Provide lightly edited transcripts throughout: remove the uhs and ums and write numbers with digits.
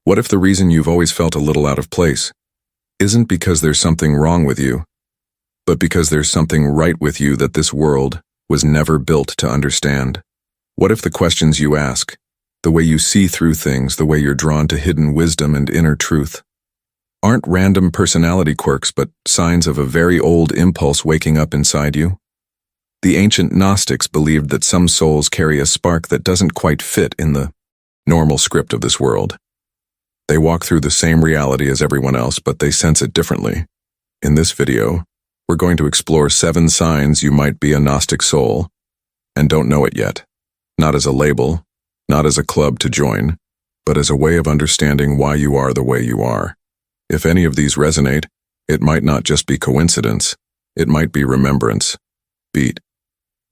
What if the reason you've always felt a little out of place isn't because there's something wrong with you, but because there's something right with you that this world was never built to understand? What if the questions you ask, the way you see through things, the way you're drawn to hidden wisdom and inner truth, aren't random personality quirks but signs of a very old impulse waking up inside you? The ancient Gnostics believed that some souls carry a spark that doesn't quite fit in the normal script of this world. They walk through the same reality as everyone else, but they sense it differently. In this video, we're going to explore 7 signs you might be a Gnostic soul and don't know it yet. Not as a label, not as a club to join, but as a way of understanding why you are the way you are. If any of these resonate, it might not just be coincidence, it might be remembrance. Beat.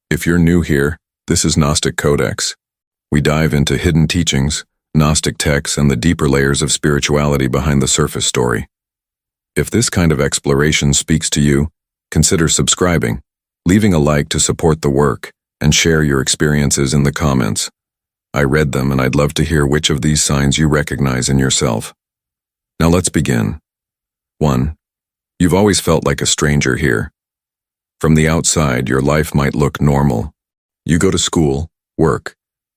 If you're new here, this is Gnostic Codex. We dive into hidden teachings, Gnostic texts, and the deeper layers of spirituality behind the surface story. If this kind of exploration speaks to you, consider subscribing, leaving a like to support the work, and share your experiences in the comments. I read them and I'd love to hear which of these signs you recognize in yourself. Now let's begin. 1. You've always felt like a stranger here. From the outside, your life might look normal. You go to school, work,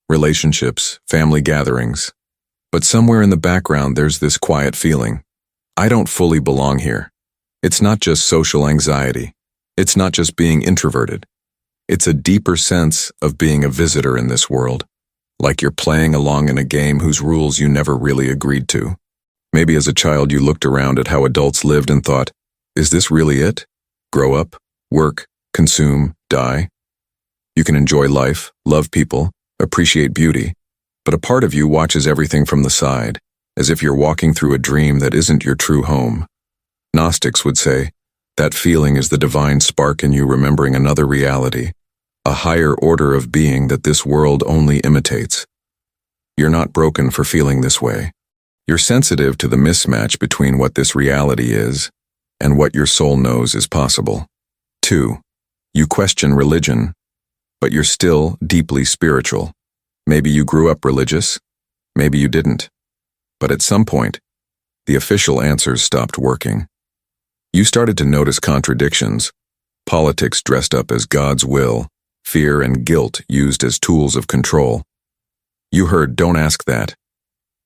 relationships, family gatherings. But somewhere in the background there's this quiet feeling. I don't fully belong here. It's not just social anxiety. It's not just being introverted. It's a deeper sense of being a visitor in this world, like you're playing along in a game whose rules you never really agreed to. Maybe as a child you looked around at how adults lived and thought, is this really it? Grow up, work, consume, die. You can enjoy life, love people, appreciate beauty, but a part of you watches everything from the side, as if you're walking through a dream that isn't your true home. Gnostics would say, that feeling is the divine spark in you remembering another reality, a higher order of being that this world only imitates. You're not broken for feeling this way. You're sensitive to the mismatch between what this reality is and what your soul knows is possible. 2. You question religion, but you're still deeply spiritual. Maybe you grew up religious, maybe you didn't. But at some point, the official answers stopped working. You started to notice contradictions, politics dressed up as God's will, fear and guilt used as tools of control. You heard, don't ask that.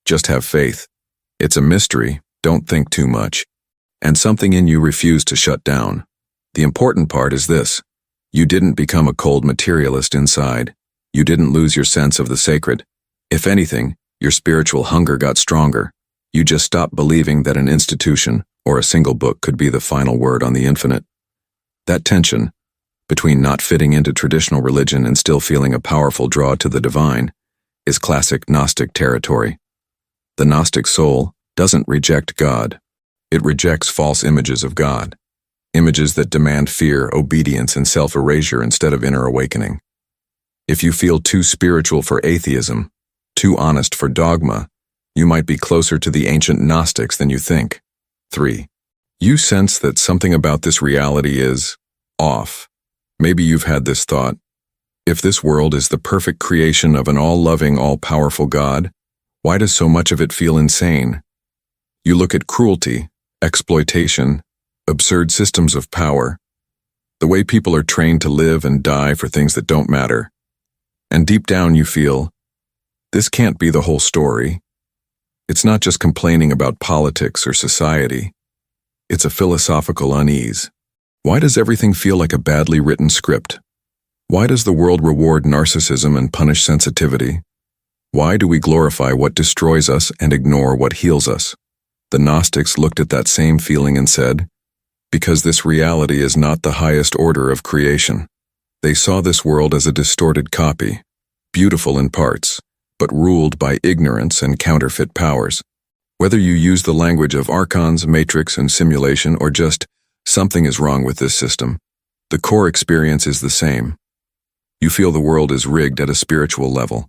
Just have faith. It's a mystery, don't think too much. And something in you refused to shut down. The important part is this. You didn't become a cold materialist inside. You didn't lose your sense of the sacred. If anything, your spiritual hunger got stronger. You just stopped believing that an institution or a single book could be the final word on the infinite. That tension, between not fitting into traditional religion and still feeling a powerful draw to the divine, is classic Gnostic territory. The Gnostic soul doesn't reject God. It rejects false images of God. Images that demand fear, obedience, and self-erasure instead of inner awakening. If you feel too spiritual for atheism, too honest for dogma, you might be closer to the ancient Gnostics than you think. 3. You sense that something about this reality is off. Maybe you've had this thought. If this world is the perfect creation of an all-loving, all-powerful God, why does so much of it feel insane? You look at cruelty, exploitation, absurd systems of power, the way people are trained to live and die for things that don't matter. And deep down you feel, this can't be the whole story. It's not just complaining about politics or society. It's a philosophical unease. Why does everything feel like a badly written script? Why does the world reward narcissism and punish sensitivity? Why do we glorify what destroys us and ignore what heals us? The Gnostics looked at that same feeling and said, because this reality is not the highest order of creation. They saw this world as a distorted copy, beautiful in parts, but ruled by ignorance and counterfeit powers. Whether you use the language of archons, matrix, and simulation, or just something is wrong with this system, the core experience is the same. You feel the world is rigged at a spiritual level.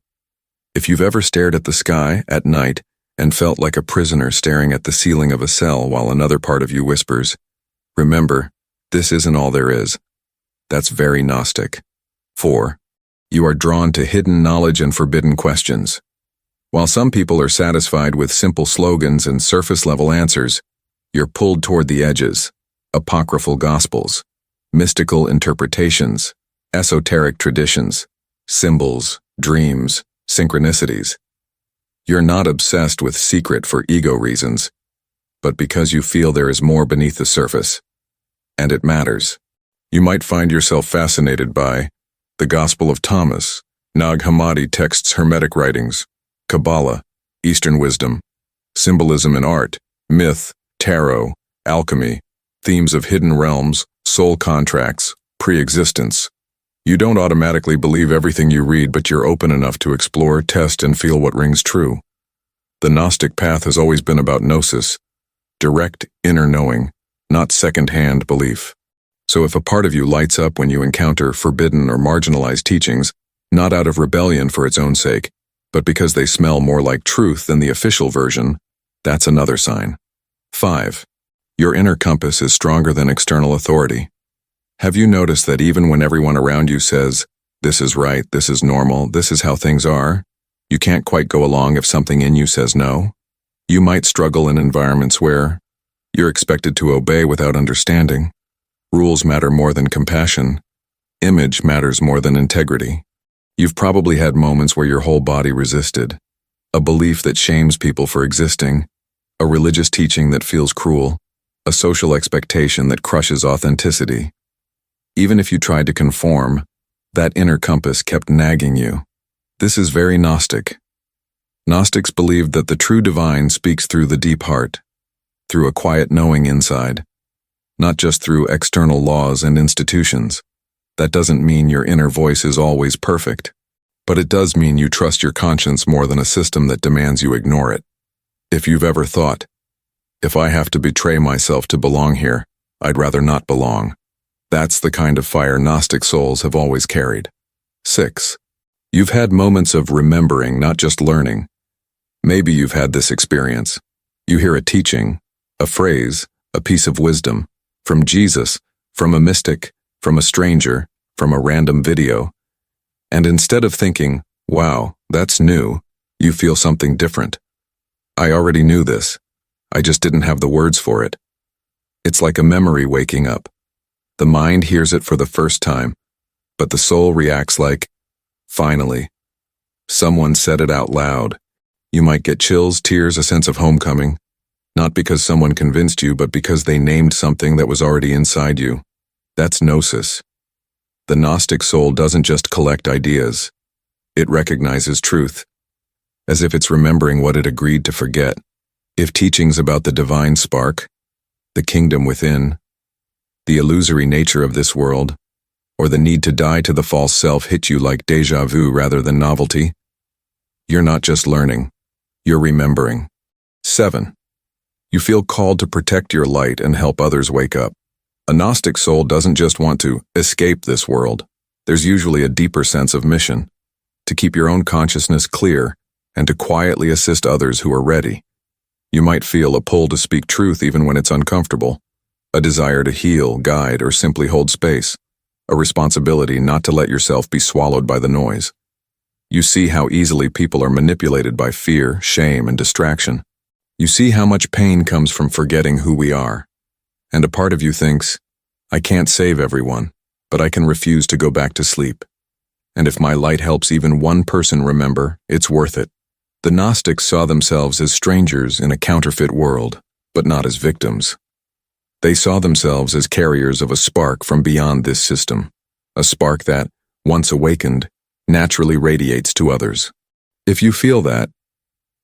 If you've ever stared at the sky at night and felt like a prisoner staring at the ceiling of a cell while another part of you whispers, remember, this isn't all there is. That's very Gnostic. 4. You are drawn to hidden knowledge and forbidden questions. While some people are satisfied with simple slogans and surface-level answers, you're pulled toward the edges, apocryphal gospels, mystical interpretations, esoteric traditions, symbols, dreams, synchronicities. You're not obsessed with secret for ego reasons, but because you feel there is more beneath the surface, and it matters. You might find yourself fascinated by the Gospel of Thomas, Nag Hammadi texts, Hermetic writings, Kabbalah, Eastern wisdom, symbolism in art, myth, tarot, alchemy, themes of hidden realms, soul contracts, pre-existence. You don't automatically believe everything you read, but you're open enough to explore, test, and feel what rings true. The Gnostic path has always been about gnosis, direct inner knowing, not second-hand belief. So if a part of you lights up when you encounter forbidden or marginalized teachings, not out of rebellion for its own sake, but because they smell more like truth than the official version, that's another sign. 5. Your inner compass is stronger than external authority. Have you noticed that even when everyone around you says, this is right, this is normal, this is how things are, you can't quite go along if something in you says no? You might struggle in environments where you're expected to obey without understanding. Rules matter more than compassion. Image matters more than integrity. You've probably had moments where your whole body resisted. A belief that shames people for existing. A religious teaching that feels cruel. A social expectation that crushes authenticity. Even if you tried to conform, that inner compass kept nagging you. This is very Gnostic. Gnostics believed that the true divine speaks through the deep heart, through a quiet knowing inside, not just through external laws and institutions. That doesn't mean your inner voice is always perfect, but it does mean you trust your conscience more than a system that demands you ignore it. If you've ever thought, if I have to betray myself to belong here, I'd rather not belong. That's the kind of fire Gnostic souls have always carried. 6. You've had moments of remembering, not just learning. Maybe you've had this experience. You hear a teaching, a phrase, a piece of wisdom, from Jesus, from a mystic, from a stranger, from a random video. And instead of thinking, wow, that's new, you feel something different. I already knew this. I just didn't have the words for it. It's like a memory waking up. The mind hears it for the first time, but the soul reacts like, finally. Someone said it out loud. You might get chills, tears, a sense of homecoming, not because someone convinced you, but because they named something that was already inside you. That's gnosis. The Gnostic soul doesn't just collect ideas. It recognizes truth, as if it's remembering what it agreed to forget. If teachings about the divine spark, the kingdom within, the illusory nature of this world, or the need to die to the false self hit you like déjà vu rather than novelty, you're not just learning, you're remembering. 7. You feel called to protect your light and help others wake up. A Gnostic soul doesn't just want to escape this world. There's usually a deeper sense of mission, to keep your own consciousness clear and to quietly assist others who are ready. You might feel a pull to speak truth even when it's uncomfortable, a desire to heal, guide, or simply hold space, a responsibility not to let yourself be swallowed by the noise. You see how easily people are manipulated by fear, shame, and distraction. You see how much pain comes from forgetting who we are. And a part of you thinks, I can't save everyone, but I can refuse to go back to sleep. And if my light helps even one person remember, it's worth it. The Gnostics saw themselves as strangers in a counterfeit world, but not as victims. They saw themselves as carriers of a spark from beyond this system, a spark that, once awakened, naturally radiates to others. If you feel that,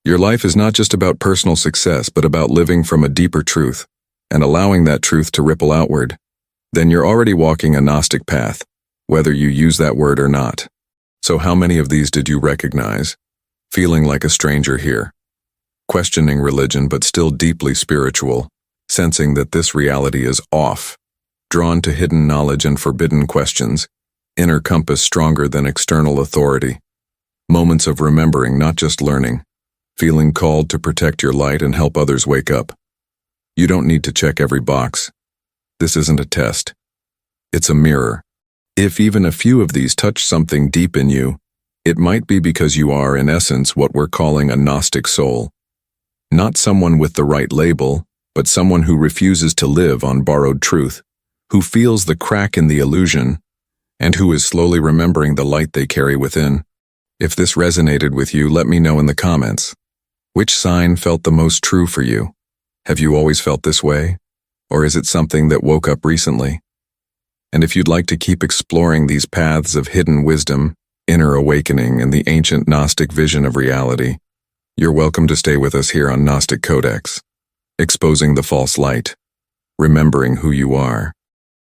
your life is not just about personal success, but about living from a deeper truth, and allowing that truth to ripple outward, then you're already walking a Gnostic path, whether you use that word or not. So how many of these did you recognize? Feeling like a stranger here, questioning religion but still deeply spiritual, sensing that this reality is off, drawn to hidden knowledge and forbidden questions, inner compass stronger than external authority, moments of remembering, not just learning, feeling called to protect your light and help others wake up. You don't need to check every box. This isn't a test. It's a mirror. If even a few of these touch something deep in you, It might be because you are, in essence, what we're calling a Gnostic soul. Not someone with the right label, but someone who refuses to live on borrowed truth, who feels the crack in the illusion, and who is slowly remembering the light they carry within. If this resonated with you, let me know in the comments. Which sign felt the most true for you? Have you always felt this way? Or is it something that woke up recently? And if you'd like to keep exploring these paths of hidden wisdom, inner awakening, and the ancient Gnostic vision of reality, you're welcome to stay with us here on Gnostic Codex, exposing the false light, remembering who you are,